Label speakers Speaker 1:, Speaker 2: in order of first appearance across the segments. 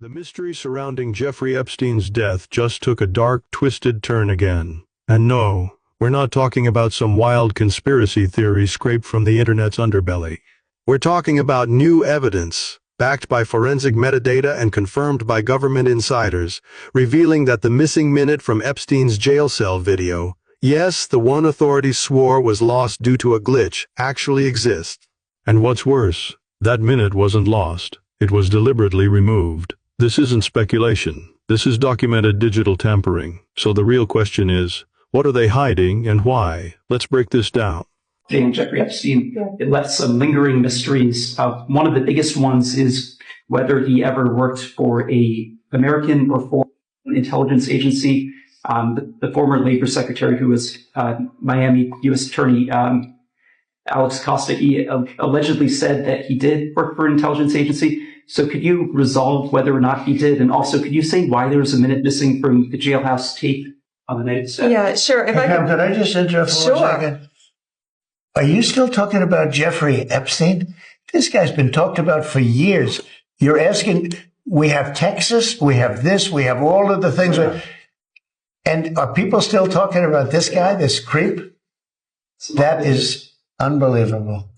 Speaker 1: The mystery surrounding Jeffrey Epstein's death just took a dark, twisted turn again. And no, we're not talking about some wild conspiracy theory scraped from the internet's underbelly. We're talking about new evidence, backed by forensic metadata and confirmed by government insiders, revealing that the missing minute from Epstein's jail cell video, yes, the one authorities swore was lost due to a glitch, actually exists. And what's worse, that minute wasn't lost. It was deliberately removed. This isn't speculation. This is documented digital tampering. So the real question is, what are they hiding and why? Let's break this down.
Speaker 2: Jeffrey Epstein, it left some lingering mysteries. One of the biggest ones is whether he ever worked for an American or foreign intelligence agency. The former Labor Secretary, who was Miami U.S. Attorney Alex Costa, he allegedly said that he did work for an intelligence agency. So could you resolve whether or not he did? And also, could you say why there was a minute missing from the jailhouse tape on the night of set?
Speaker 3: Yeah, sure.
Speaker 4: Could I just interrupt for 1 second? Are you still talking about Jeffrey Epstein? This guy's been talked about for years. You're asking, we have Texas, we have this, we have all of the things. Yeah. And are people still talking about this guy, this creep? That is unbelievable.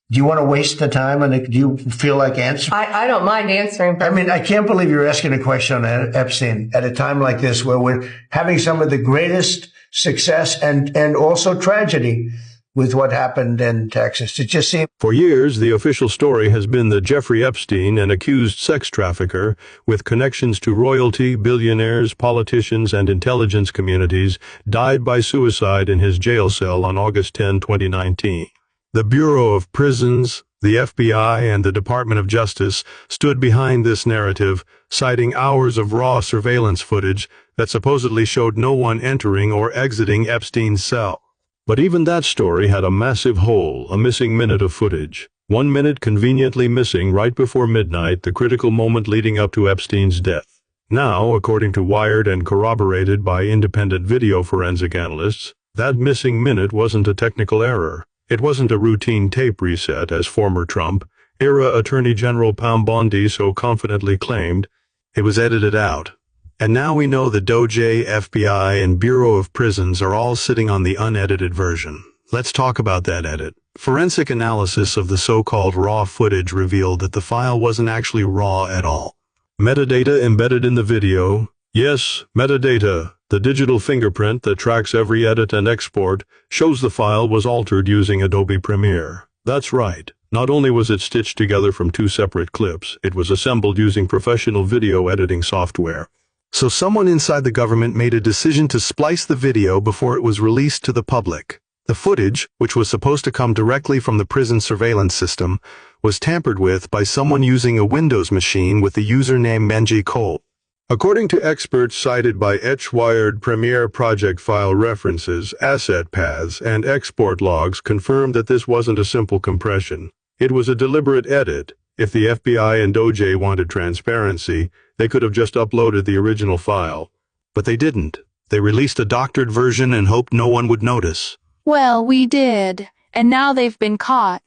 Speaker 4: Do you want to waste the time, and do you feel like answering?
Speaker 3: I don't mind answering.
Speaker 4: I mean, I can't believe you're asking a question on Epstein at a time like this, where we're having some of the greatest success and also tragedy with what happened in Texas. It just seems...
Speaker 1: For years, the official story has been that Jeffrey Epstein, an accused sex trafficker with connections to royalty, billionaires, politicians, and intelligence communities, died by suicide in his jail cell on August 10, 2019. The Bureau of Prisons, the FBI, and the Department of Justice stood behind this narrative, citing hours of raw surveillance footage that supposedly showed no one entering or exiting Epstein's cell. But even that story had a massive hole, a missing minute of footage. 1 minute conveniently missing right before midnight, the critical moment leading up to Epstein's death. Now, according to Wired and corroborated by independent video forensic analysts, that missing minute wasn't a technical error. It wasn't a routine tape reset, as former Trump-era Attorney General Pam Bondi so confidently claimed. It was edited out. And now we know the DOJ, FBI, and Bureau of Prisons are all sitting on the unedited version. Let's talk about that edit. Forensic analysis of the so-called raw footage revealed that the file wasn't actually raw at all. Metadata embedded in the video, yes, metadata, the digital fingerprint that tracks every edit and export, shows the file was altered using Adobe Premiere. That's right. Not only was it stitched together from 2 separate clips, it was assembled using professional video editing software. So someone inside the government made a decision to splice the video before it was released to the public. The footage, which was supposed to come directly from the prison surveillance system, was tampered with by someone using a Windows machine with the username Menji Cole. According to experts cited by Wired, Premiere project file references, asset paths, and export logs confirmed that this wasn't a simple compression. It was a deliberate edit. If the FBI and DOJ wanted transparency, they could have just uploaded the original file. But they didn't. They released a doctored version and hoped no one would notice.
Speaker 5: Well, we did. And now they've been caught.